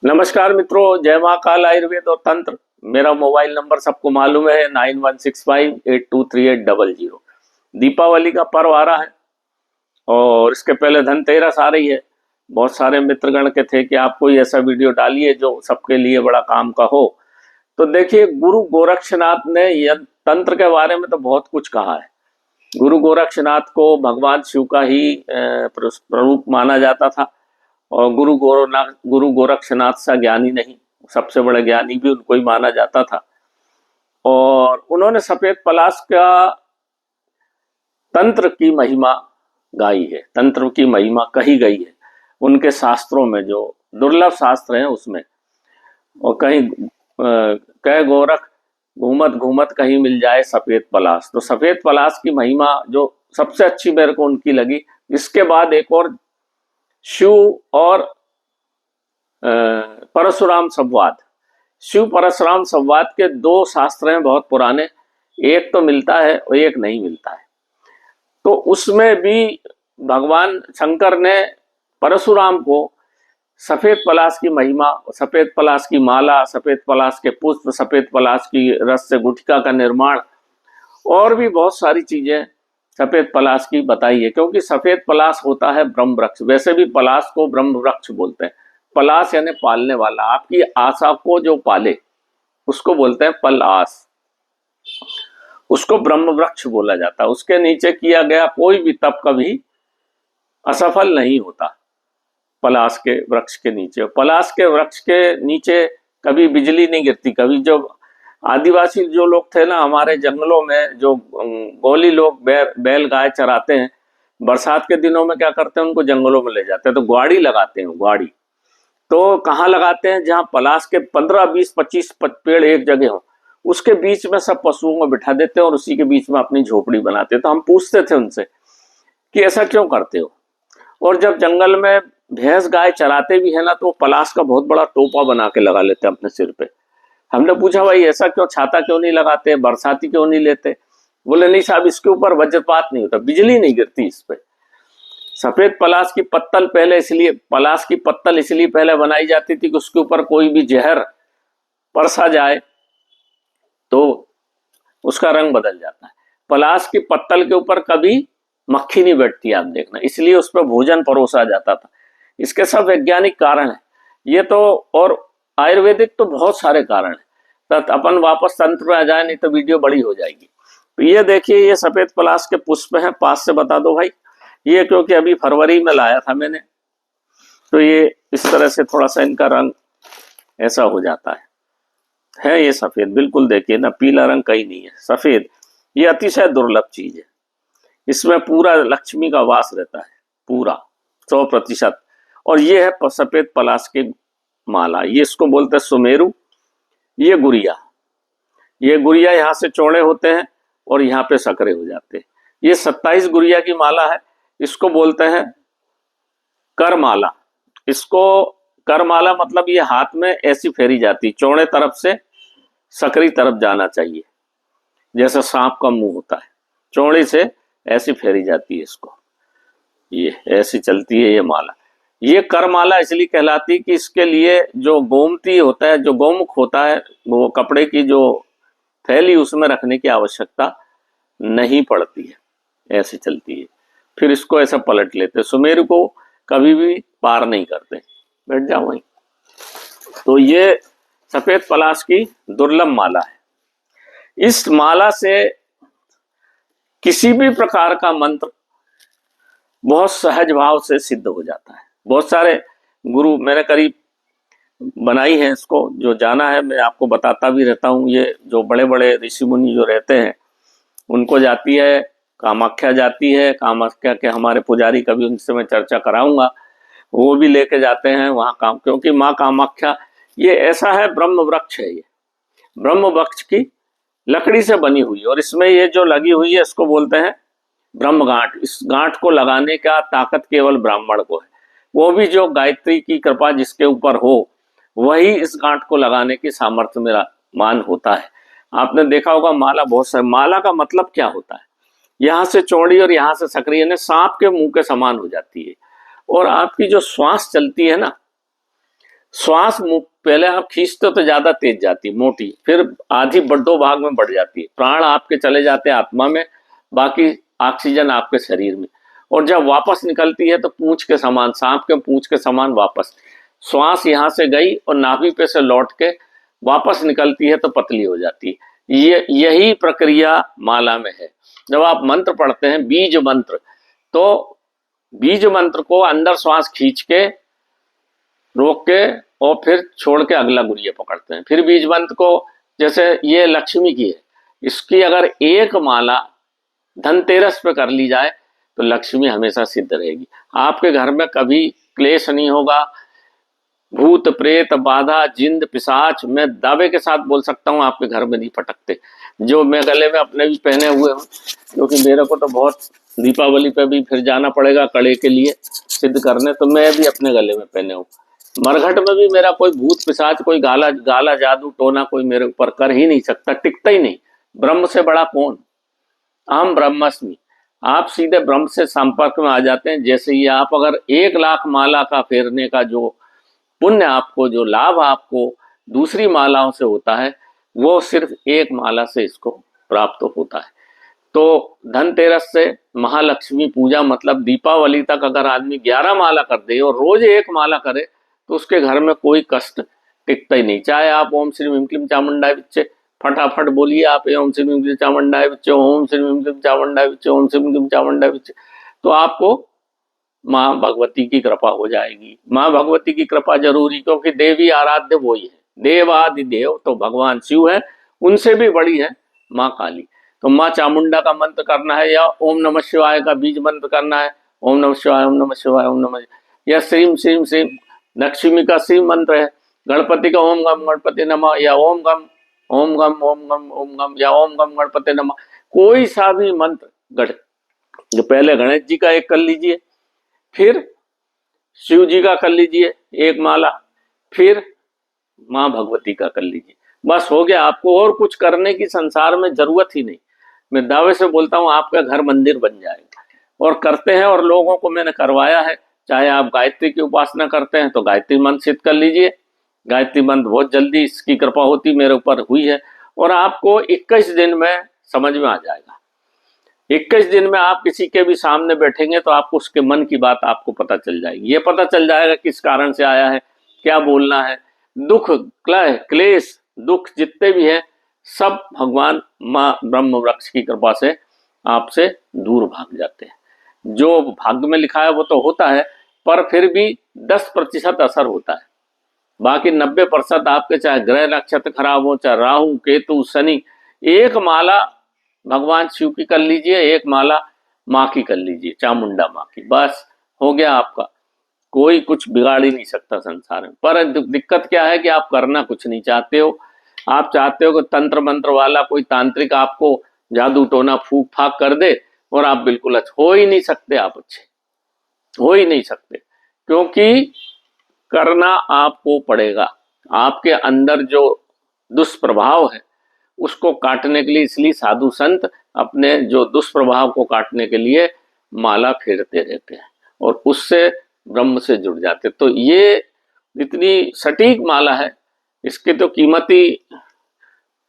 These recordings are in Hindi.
नमस्कार मित्रों, जय महाकाल आयुर्वेद और तंत्र। मेरा मोबाइल नंबर सबको मालूम है 9165823800। दीपावली का पर्व आ रहा है और इसके पहले धनतेरस आ रही है। बहुत सारे मित्रगण के थे कि आप कोई ऐसा वीडियो डालिए जो सबके लिए बड़ा काम का हो। तो देखिए, गुरु गोरक्षनाथ ने यह तंत्र के बारे में तो बहुत कुछ कहा है। गुरु गोरक्षनाथ को भगवान शिव का ही प्ररूप माना जाता था और गुरु गोरक्षनाथ सा ज्ञानी नहीं, सबसे बड़ा ज्ञानी भी उनको ही माना जाता था। और उन्होंने सफेद पलाश का तंत्र की महिमा गाई है, तंत्र की महिमा कही गई है उनके शास्त्रों में, जो दुर्लभ शास्त्र हैं उसमें। और कहीं कह गोरख घूमत घूमत कहीं मिल जाए सफेद पलाश, तो सफेद पलाश की महिमा जो सबसे अच्छी मेरे को उनकी लगी। इसके बाद एक और शिव और परशुराम संवाद, शिव परशुराम संवाद के दो शास्त्र हैं बहुत पुराने, एक तो मिलता है और एक नहीं मिलता है। तो उसमें भी भगवान शंकर ने परशुराम को सफेद पलाश की महिमा, सफेद पलाश की माला, सफेद पलाश के पुष्प, सफेद पलाश की रस से गुटखा का निर्माण और भी बहुत सारी चीजें सफेद पलाश की बताई है। क्योंकि सफेद पलाश होता है ब्रह्म वृक्ष, वैसे भी पलाश को ब्रह्म वृक्ष बोलते हैं। पलाश यानी पालने वाला, आपकी आशा को जो पाले उसको बोलते हैं पलाश, उसको ब्रह्म वृक्ष बोला जाता है। उसके नीचे किया गया कोई भी तप कभी असफल नहीं होता। पलाश के वृक्ष के नीचे, पलाश के वृक्ष के नीचे कभी बिजली नहीं गिरती। कभी जो आदिवासी जो लोग थे ना हमारे जंगलों में, जो गोली लोग बैल गाय चराते हैं, बरसात के दिनों में क्या करते हैं, उनको जंगलों में ले जाते हैं तो ग्वाड़ी लगाते हैं। ग्वाड़ी तो कहाँ लगाते हैं, जहाँ पलाश के 15 20 25 पेड़ एक जगह हो, उसके बीच में सब पशुओं को बिठा देते हैं और उसी के बीच में अपनी झोपड़ी बनाते हैं। तो हम पूछते थे उनसे कि ऐसा क्यों करते हो। और जब जंगल में भैंस गाय चराते भी है ना, तो पलाश का बहुत बड़ा टोपा बना के लगा लेते हैं अपने सिर पे। हमने पूछा भाई ऐसा क्यों, छाता क्यों नहीं लगाते, बरसाती क्यों नहीं लेते। बोले नहीं साहब, इसके ऊपर वज्रपात नहीं होता, बिजली नहीं गिरती इस पे। सफेद पलाश की पत्तल पहले इसलिए, पलाश की पत्तल इसलिए पहले बनाई जाती थी कि उसके ऊपर कोई भी जहर परसा जाए तो उसका रंग बदल जाता है। पलाश की पत्तल के ऊपर कभी मक्खी नहीं बैठती, आप देखना, इसलिए उस पर भोजन परोसा जाता था। इसके सब वैज्ञानिक कारण है ये तो, और आयुर्वेदिक तो बहुत सारे कारण है। तो अपन वापस तंत्र में आ जाए, नहीं तो वीडियो बड़ी हो जाएगी। तो ये देखिए, ये सफेद पलाश के पुष्प हैं, पास से बता दो भाई। ये क्योंकि अभी फरवरी में लाया था मैंने, तो ये इस तरह से थोड़ा सा इनका रंग ऐसा हो जाता है ये सफेद, बिल्कुल देखिए ना, पीला रंग कहीं नहीं है, सफेद। ये अतिशय दुर्लभ चीज है, इसमें पूरा लक्ष्मी का वास रहता है, पूरा 100%। और ये है सफेद पलाश की माला, ये इसको बोलते हैं सुमेरु। ये गुड़िया, ये गुड़िया यहाँ से चौड़े होते हैं और यहाँ पे सकरे हो जाते हैं। ये 27 गुड़िया की माला है, इसको बोलते हैं करमाला। इसको करमाला मतलब ये हाथ में ऐसी फेरी जाती, चौड़े तरफ से सकरी तरफ जाना चाहिए, जैसा सांप का मुंह होता है, चौड़ी से ऐसी फेरी जाती है इसको, ये ऐसी चलती है ये माला। ये करमाला इसलिए कहलाती कि इसके लिए जो गोमती होता है, जो गौमुख होता है, वो कपड़े की जो थैली उसमें रखने की आवश्यकता नहीं पड़ती है, ऐसी चलती है। फिर इसको ऐसा पलट लेते, सुमेरु को कभी भी पार नहीं करते। बैठ जाओ वहीं। तो ये सफेद पलाश की दुर्लभ माला है। इस माला से किसी भी प्रकार का मंत्र बहुत सहज भाव से सिद्ध हो जाता है। बहुत सारे गुरु मैंने करीब बनाई है, इसको जो जाना है मैं आपको बताता भी रहता हूँ। ये जो बड़े बड़े ऋषि मुनि जो रहते हैं उनको जाती है, कामाख्या जाती है, कामाख्या के हमारे पुजारी, कभी उनसे मैं चर्चा कराऊंगा, वो भी लेके जाते हैं वहाँ काम। क्योंकि माँ कामाख्या ये ऐसा है, ब्रह्म वृक्ष है, ये ब्रह्म वृक्ष की लकड़ी से बनी हुई, और इसमें ये जो लगी हुई है इसको बोलते हैं ब्रह्म गांठ। इस गांठ को लगाने का ताकत केवल ब्राह्मण को है, वो भी जो गायत्री की कृपा जिसके ऊपर हो वही इस गांठ को लगाने की सामर्थ्य मेरा मान होता है। आपने देखा होगा माला बहुत सारी, माला का मतलब क्या होता है, यहाँ से चौड़ी और यहाँ से सक्रिय ने सांप के मुंह के समान हो जाती है। और आपकी जो श्वास चलती है ना, श्वास पहले आप खींचते तो ज्यादा तेज जाती मोटी, फिर आधी दो भाग में बढ़ जाती है, प्राण आपके चले जाते हैं आत्मा में, बाकी ऑक्सीजन आपके शरीर में, और जब वापस निकलती है तो पूंछ के समान, सांप के पूंछ के समान वापस श्वास यहाँ से गई और नाभि पे से लौट के वापस निकलती है तो पतली हो जाती है। ये यही प्रक्रिया माला में है। जब आप मंत्र पढ़ते हैं बीज मंत्र, तो बीज मंत्र को अंदर श्वास खींच के रोक के और फिर छोड़ के अगला गुरिया पकड़ते हैं। फिर बीज मंत्र को, जैसे ये लक्ष्मी की है, इसकी अगर एक माला धनतेरस पे कर ली जाए तो लक्ष्मी हमेशा सिद्ध रहेगी। आपके घर में कभी क्लेश नहीं होगा, भूत प्रेत बाधा जिंद पिशाच मैं दावे के साथ बोल सकता हूँ आपके घर में नहीं फटकते। जो मैं गले में अपने भी पहने हुए हूँ, क्योंकि मेरे को तो बहुत दीपावली पे भी फिर जाना पड़ेगा कड़े के लिए सिद्ध करने, तो मैं भी अपने गले में पहने हूँ। मरघट में भी मेरा कोई भूत पिशाच, कोई गाला गाला जादू टोना कोई मेरे ऊपर कर ही नहीं सकता, टिकता ही नहीं। ब्रह्म से बड़ा कौन, अहम ब्रह्मस्मि। आप सीधे ब्रह्म से संपर्क में आ जाते हैं। जैसे ही आप अगर 1,00,000 माला का फेरने का जो पुण्य आपको, जो लाभ आपको दूसरी मालाओं से होता है, वो सिर्फ एक माला से इसको प्राप्त होता है। तो धनतेरस से महालक्ष्मी पूजा मतलब दीपावली तक अगर आदमी 11 माला कर दे और रोज एक माला करे तो उसके घर में कोई कष्ट टिकता ही नहीं। चाहे आप ओम श्री ह्रीं क्लीं चामुंडाय विच्चे फटाफट बोलिए, आप ओम श्री ह्रीं क्लीं चामुंडाय विच्चे, ओम श्री ह्रीं क्लीं चामुंडाय विच्चे, ओम श्री ह्रीं क्लीं चामुंडाय विच्चे, तो आपको माँ भगवती की कृपा हो जाएगी। माँ भगवती की कृपा जरूरी, क्योंकि देवी आराध्य वही है, देवादि देव तो भगवान शिव है, उनसे भी बड़ी है माँ काली। तो माँ चामुंडा का मंत्र करना है, या ओम नमः शिवाय का बीज मंत्र करना है, ओम नमः शिवाय, ओम नमः शिवाय, ओम नमः, या श्रीम श्रीम श्रीम लक्ष्मी का श्रीम मंत्र है, गणपति का ओम गम गणपति नमः, या ओम गम ओम गम ओम गम ओम गम, या ओम गम गणपति नमः, कोई सा भी मंत्र गढ़, जो पहले गणेश जी का एक कर लीजिए, फिर शिव जी का कर लीजिए एक माला, फिर माँ भगवती का कर लीजिए, बस हो गया। आपको और कुछ करने की संसार में जरूरत ही नहीं। मैं दावे से बोलता हूँ आपका घर मंदिर बन जाएगा। और करते हैं, और लोगों को मैंने करवाया है। चाहे आप गायत्री की उपासना करते हैं तो गायत्री मंत्र सिद्ध कर लीजिए, गायत्री मंत्र बहुत जल्दी इसकी कृपा होती मेरे ऊपर हुई है, और आपको 21 दिन में समझ में आ जाएगा। 21 दिन में आप किसी के भी सामने बैठेंगे तो आपको उसके मन की बात आपको पता चल जाएगी। ये पता चल जाएगा किस कारण से आया है, क्या बोलना है। दुख क्लेश दुख जितने भी हैं सब भगवान माँ ब्रह्म वृक्ष की कृपा से आपसे दूर भाग जाते हैं। जो भाग्य में लिखा है वो तो होता है, पर फिर भी 10% असर होता है, बाकी 90% आपके चाहे ग्रह नक्षत्र खराब हो, चाहे राहु केतु शनि, एक माला भगवान शिव की कर लीजिए, एक माला माँ की कर लीजिए, चामुंडा माँ की, बस हो गया आपका। कोई कुछ बिगाड़ ही नहीं सकता संसार में। पर दिक्कत क्या है कि आप करना कुछ नहीं चाहते हो। आप चाहते हो कि तंत्र मंत्र वाला कोई तांत्रिक आपको जादू टोना फूक फाक कर दे, और आप बिल्कुल अच्छे हो ही नहीं सकते, आप अच्छे हो ही नहीं सकते, क्योंकि करना आपको पड़ेगा। आपके अंदर जो दुष्प्रभाव है उसको काटने के लिए, इसलिए साधु संत अपने जो दुष्प्रभाव को काटने के लिए माला फेरते रहते हैं और उससे ब्रह्म से जुड़ जाते। तो ये इतनी सटीक माला है, इसकी तो कीमत ही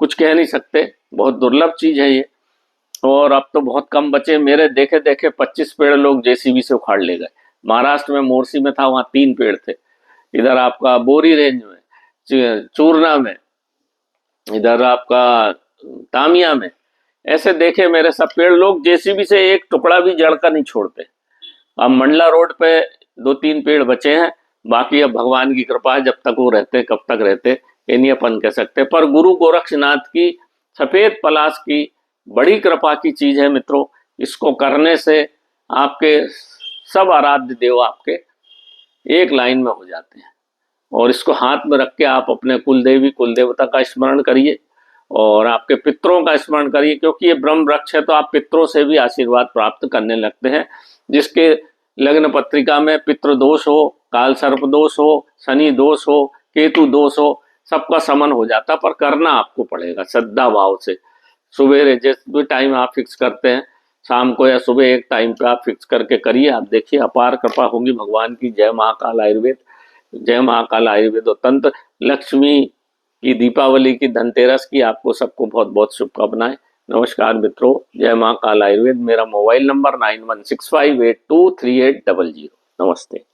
कुछ कह नहीं सकते, बहुत दुर्लभ चीज है ये। और अब तो बहुत कम बचे, मेरे देखे देखे 25 पेड़ लोग जेसीबी से उखाड़ ले गए। महाराष्ट्र में मोरसी में था, वहां 3 पेड़ थे, इधर आपका बोरी रेंज में, चूरना में, इधर आपका तामिया में, ऐसे देखे मेरे सब पेड़। लोग जेसीबी से एक टुकड़ा भी जड़ का नहीं छोड़ते। अब मंडला रोड पे 2-3 पेड़ बचे हैं, बाकी अब भगवान की कृपा है, जब तक वो रहते कब तक रहते ये नहीं अपन कह सकते। पर गुरु गोरक्षनाथ की सफेद पलाश की बड़ी कृपा की चीज है मित्रों। इसको करने से आपके सब आराध्य देव आपके एक लाइन में हो जाते हैं। और इसको हाथ में रख के आप अपने कुल देवी कुल देवता का स्मरण करिए और आपके पितरों का स्मरण करिए, क्योंकि ये ब्रह्म वृक्ष है तो आप पितरों से भी आशीर्वाद प्राप्त करने लगते हैं। जिसके लग्न पत्रिका में पितृ दोष हो, काल सर्प दोष हो, शनि दोष हो, केतु दोष हो, सबका समन हो जाता। पर करना आपको पड़ेगा श्रद्धा भाव से। सुबह जिस भी टाइम आप फिक्स करते हैं, शाम को या सुबह एक टाइम पे आप फिक्स करके करिए, आप देखिए अपार कृपा होगी भगवान की। जय महाकाल आयुर्वेद। जय महाकाल आयुर्वेद और तंत्र। लक्ष्मी की, दीपावली की, धनतेरस की आपको सबको बहुत बहुत शुभकामनाएं। नमस्कार मित्रों, जय महाकाल आयुर्वेद। मेरा मोबाइल नंबर 9165823800। नमस्ते।